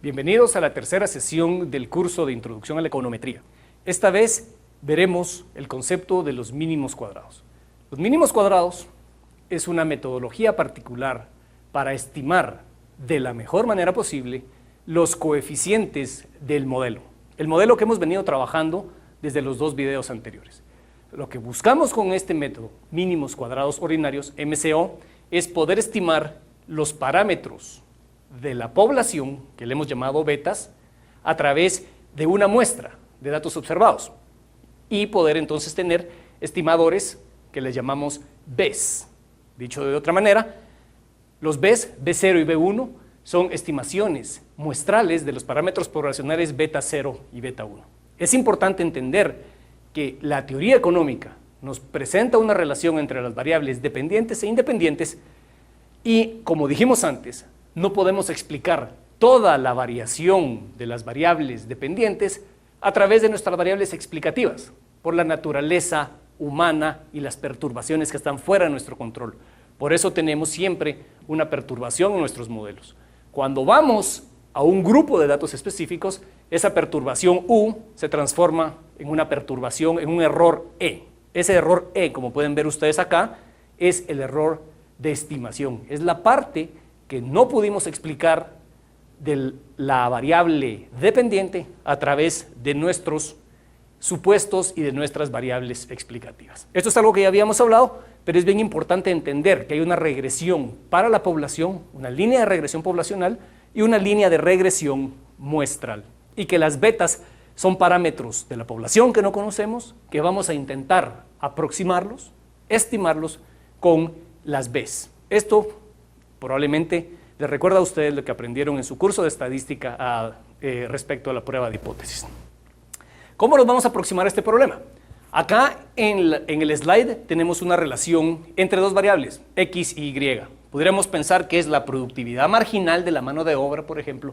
Bienvenidos a la tercera sesión del curso de Introducción a la Econometría. Esta vez veremos el concepto de los mínimos cuadrados. Los mínimos cuadrados es una metodología particular para estimar de la mejor manera posible los coeficientes del modelo. El modelo que hemos venido trabajando desde los dos videos anteriores. Lo que buscamos con este método, mínimos cuadrados ordinarios, MCO, es poder estimar los parámetros de la población, que le hemos llamado betas, a través de una muestra de datos observados y poder entonces tener estimadores que les llamamos Bs. Dicho de otra manera, los Bs, B0 y B1, son estimaciones muestrales de los parámetros poblacionales beta 0 y beta 1. Es importante entender que la teoría económica nos presenta una relación entre las variables dependientes e independientes y, como dijimos antes, no podemos explicar toda la variación de las variables dependientes a través de nuestras variables explicativas, por la naturaleza humana y las perturbaciones que están fuera de nuestro control. Por eso tenemos siempre una perturbación en nuestros modelos. Cuando vamos a un grupo de datos específicos, esa perturbación U se transforma en una perturbación, en un error E. Ese error E, como pueden ver ustedes acá, es el error de estimación. Es la parte que no pudimos explicar de la variable dependiente a través de nuestros supuestos y de nuestras variables explicativas. Esto es algo que ya habíamos hablado, pero es bien importante entender que hay una regresión para la población, una línea de regresión poblacional y una línea de regresión muestral, y que las betas son parámetros de la población que no conocemos, que vamos a intentar aproximarlos, estimarlos con las Bs. Esto probablemente les recuerda a ustedes lo que aprendieron en su curso de estadística respecto a la prueba de hipótesis. ¿Cómo nos vamos a aproximar a este problema? Acá en el slide tenemos una relación entre dos variables, X y Y. Podríamos pensar que es la productividad marginal de la mano de obra, por ejemplo,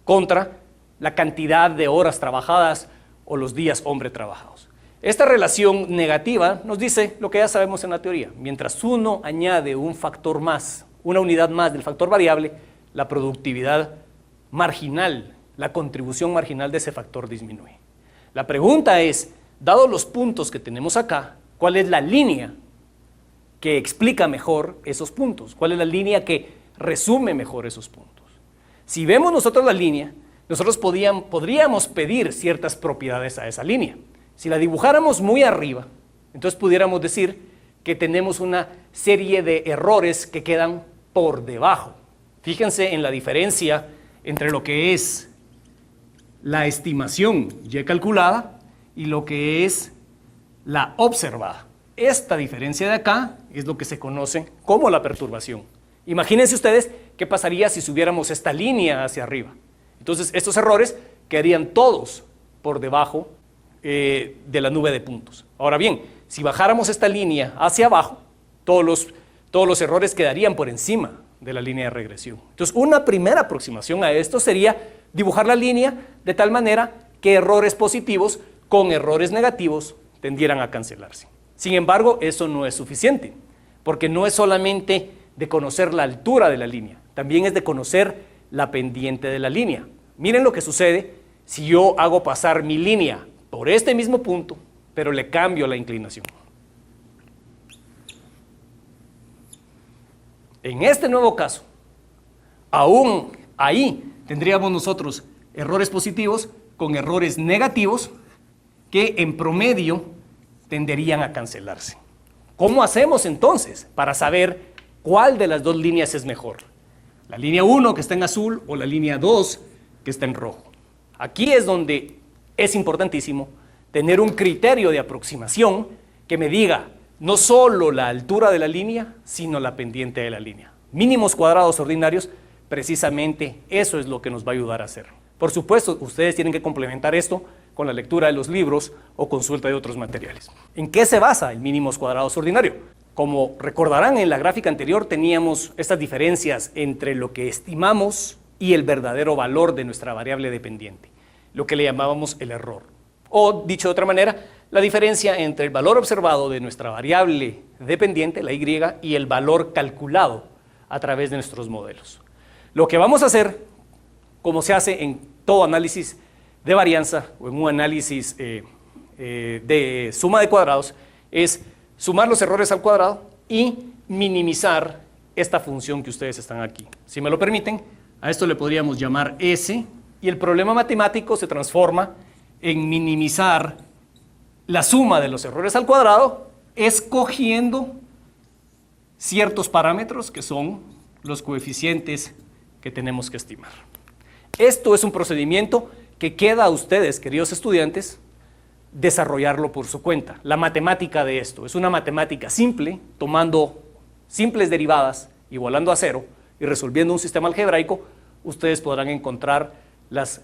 contra la cantidad de horas trabajadas o los días hombre trabajados. Esta relación negativa nos dice lo que ya sabemos en la teoría. Mientras uno añade un factor más, una unidad más del factor variable, la productividad marginal, la contribución marginal de ese factor disminuye. La pregunta es, dados los puntos que tenemos acá, ¿cuál es la línea que explica mejor esos puntos? ¿Cuál es la línea que resume mejor esos puntos? Si vemos nosotros la línea, nosotros podríamos pedir ciertas propiedades a esa línea. Si la dibujáramos muy arriba, entonces pudiéramos decir que tenemos una serie de errores que quedan por debajo. Fíjense en la diferencia entre lo que es la estimación Y calculada y lo que es la observada. Esta diferencia de acá es lo que se conoce como la perturbación. Imagínense ustedes qué pasaría si subiéramos esta línea hacia arriba. Entonces estos errores quedarían todos por debajo de la nube de puntos. Ahora bien, si bajáramos esta línea hacia abajo, todos los errores quedarían por encima de la línea de regresión. Entonces, una primera aproximación a esto sería dibujar la línea de tal manera que errores positivos con errores negativos tendieran a cancelarse. Sin embargo, eso no es suficiente, porque no es solamente de conocer la altura de la línea, también es de conocer la pendiente de la línea. Miren lo que sucede si yo hago pasar mi línea por este mismo punto, pero le cambio la inclinación. En este nuevo caso, aún ahí tendríamos nosotros errores positivos con errores negativos que en promedio tenderían a cancelarse. ¿Cómo hacemos entonces para saber cuál de las dos líneas es mejor? ¿La línea 1 que está en azul o la línea 2 que está en rojo? Aquí es donde es importantísimo tener un criterio de aproximación que me diga no solo la altura de la línea, sino la pendiente de la línea. Mínimos cuadrados ordinarios, precisamente eso es lo que nos va a ayudar a hacer. Por supuesto, ustedes tienen que complementar esto con la lectura de los libros o consulta de otros materiales. ¿En qué se basa el mínimos cuadrados ordinario? Como recordarán, en la gráfica anterior teníamos estas diferencias entre lo que estimamos y el verdadero valor de nuestra variable dependiente, lo que le llamábamos el error. O, dicho de otra manera, la diferencia entre el valor observado de nuestra variable dependiente, la Y, y el valor calculado a través de nuestros modelos. Lo que vamos a hacer como se hace en todo análisis de varianza o en un análisis de suma de cuadrados, es sumar los errores al cuadrado y minimizar esta función que ustedes están aquí. Si me lo permiten, a esto le podríamos llamar S, y el problema matemático se transforma en minimizar la suma de los errores al cuadrado, escogiendo ciertos parámetros que son los coeficientes que tenemos que estimar. Esto es un procedimiento que queda a ustedes, queridos estudiantes, desarrollarlo por su cuenta. La matemática de esto es una matemática simple, tomando simples derivadas, igualando a cero y resolviendo un sistema algebraico, ustedes podrán encontrar las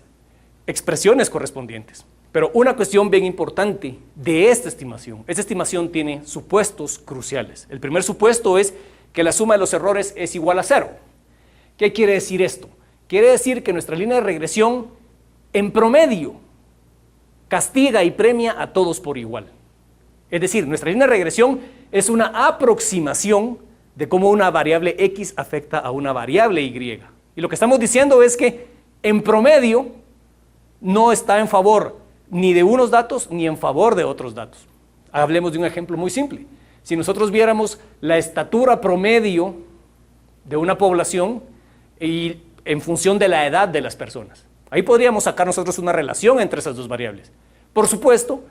expresiones correspondientes. Pero una cuestión bien importante de esta estimación tiene supuestos cruciales. El primer supuesto es que la suma de los errores es igual a cero. ¿Qué quiere decir esto? Quiere decir que nuestra línea de regresión, en promedio, castiga y premia a todos por igual. Es decir, nuestra línea de regresión es una aproximación de cómo una variable X afecta a una variable Y. Y lo que estamos diciendo es que, en promedio, no está en favor ni de unos datos ni en favor de otros datos. Hablemos de un ejemplo muy simple. Si nosotros viéramos la estatura promedio de una población y en función de la edad de las personas, ahí podríamos sacar nosotros una relación entre esas dos variables. Por supuesto,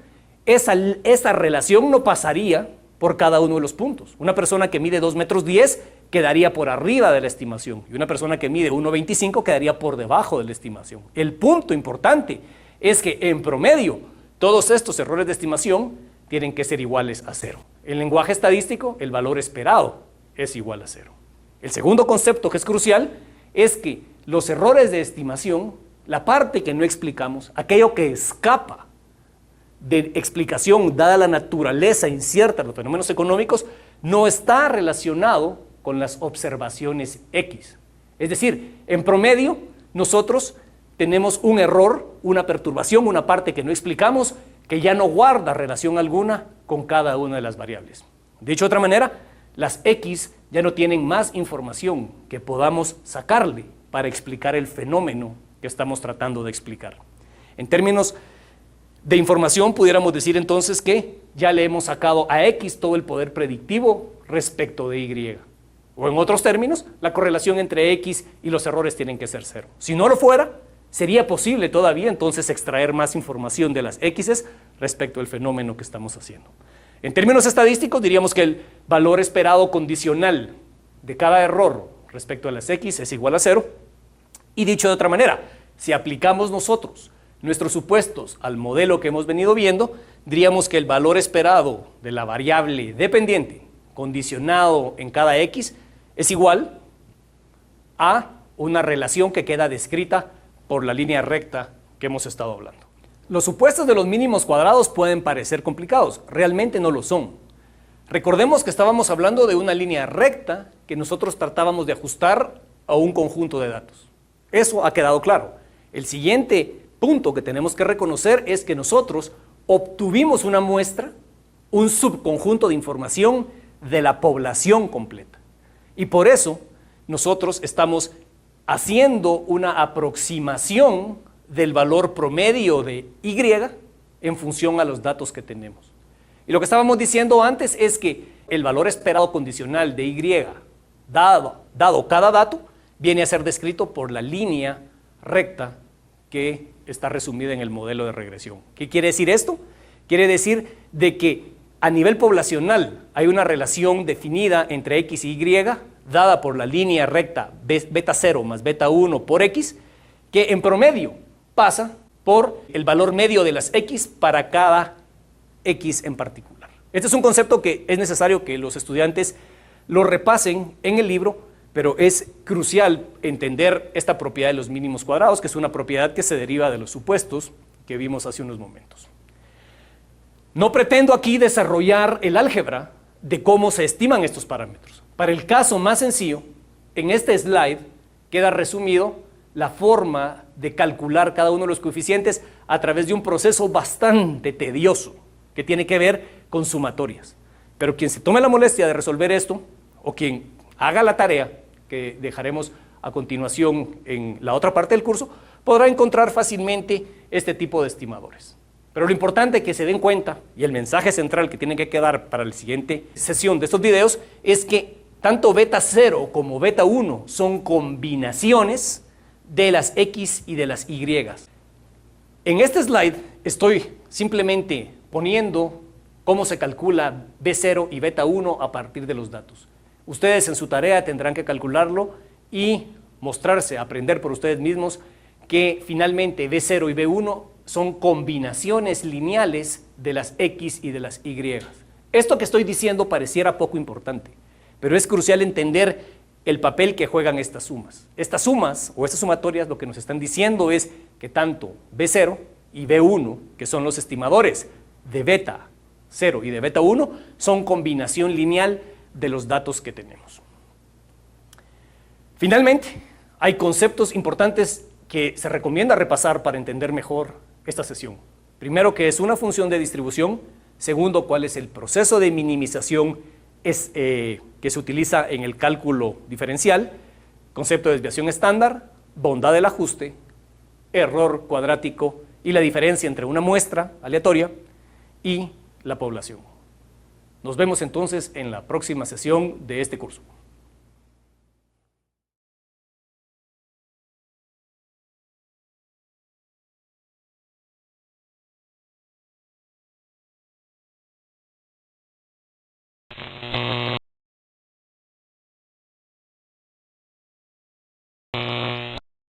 esa relación no pasaría por cada uno de los puntos. Una persona que mide 2,10 metros quedaría por arriba de la estimación y una persona que mide 1,25 quedaría por debajo de la estimación. El punto importante es que en promedio todos estos errores de estimación tienen que ser iguales a cero. En lenguaje estadístico, el valor esperado es igual a cero. El segundo concepto que es crucial es que los errores de estimación, la parte que no explicamos, aquello que escapa de explicación dada la naturaleza incierta de los fenómenos económicos, no está relacionado con las observaciones X. Es decir, en promedio, nosotros tenemos un error, una perturbación, una parte que no explicamos, que ya no guarda relación alguna con cada una de las variables. Dicho de otra manera, las X ya no tienen más información que podamos sacarle para explicar el fenómeno que estamos tratando de explicar. En términos de información, pudiéramos decir entonces que ya le hemos sacado a X todo el poder predictivo respecto de Y. O en otros términos, la correlación entre X y los errores tienen que ser cero. Si no lo fuera, sería posible todavía entonces extraer más información de las X's respecto al fenómeno que estamos haciendo. En términos estadísticos, diríamos que el valor esperado condicional de cada error respecto a las X es igual a cero. Y dicho de otra manera, si aplicamos nosotros nuestros supuestos al modelo que hemos venido viendo, diríamos que el valor esperado de la variable dependiente condicionado en cada X es igual a una relación que queda descrita por la línea recta que hemos estado hablando. Los supuestos de los mínimos cuadrados pueden parecer complicados, realmente no lo son. Recordemos que estábamos hablando de una línea recta que nosotros tratábamos de ajustar a un conjunto de datos. Eso ha quedado claro. El siguiente punto que tenemos que reconocer es que nosotros obtuvimos una muestra, un subconjunto de información de la población completa. Y por eso nosotros estamos haciendo una aproximación del valor promedio de Y en función a los datos que tenemos. Y lo que estábamos diciendo antes es que el valor esperado condicional de Y, dado cada dato, viene a ser descrito por la línea recta que está resumida en el modelo de regresión. ¿Qué quiere decir esto? Quiere decir de que a nivel poblacional hay una relación definida entre X y Y, dada por la línea recta beta 0 más beta 1 por X, que en promedio pasa por el valor medio de las X para cada X en particular. Este es un concepto que es necesario que los estudiantes lo repasen en el libro, pero es crucial entender esta propiedad de los mínimos cuadrados, que es una propiedad que se deriva de los supuestos que vimos hace unos momentos. No pretendo aquí desarrollar el álgebra de cómo se estiman estos parámetros. Para el caso más sencillo, en este slide queda resumido la forma de calcular cada uno de los coeficientes a través de un proceso bastante tedioso que tiene que ver con sumatorias. Pero quien se tome la molestia de resolver esto, o quien haga la tarea que dejaremos a continuación en la otra parte del curso, podrá encontrar fácilmente este tipo de estimadores. Pero lo importante que se den cuenta, y el mensaje central que tiene que quedar para la siguiente sesión de estos videos, es que tanto beta 0 como beta 1 son combinaciones de las X y de las Y. En este slide estoy simplemente poniendo cómo se calcula B0 y beta 1 a partir de los datos. Ustedes en su tarea tendrán que calcularlo y mostrarse, aprender por ustedes mismos que finalmente B0 y B1 son combinaciones lineales de las X y de las Y. Esto que estoy diciendo pareciera poco importante, pero es crucial entender el papel que juegan estas sumas. Estas sumas o estas sumatorias lo que nos están diciendo es que tanto B0 y B1, que son los estimadores de beta 0 y de beta 1, son combinación lineal de los datos que tenemos. Finalmente, hay conceptos importantes que se recomienda repasar para entender mejor esta sesión. Primero, ¿qué es una función de distribución? Segundo, ¿cuál es el proceso de minimización que se utiliza en el cálculo diferencial? Concepto de desviación estándar, bondad del ajuste, error cuadrático y la diferencia entre una muestra aleatoria y la población. Nos vemos entonces en la próxima sesión de este curso.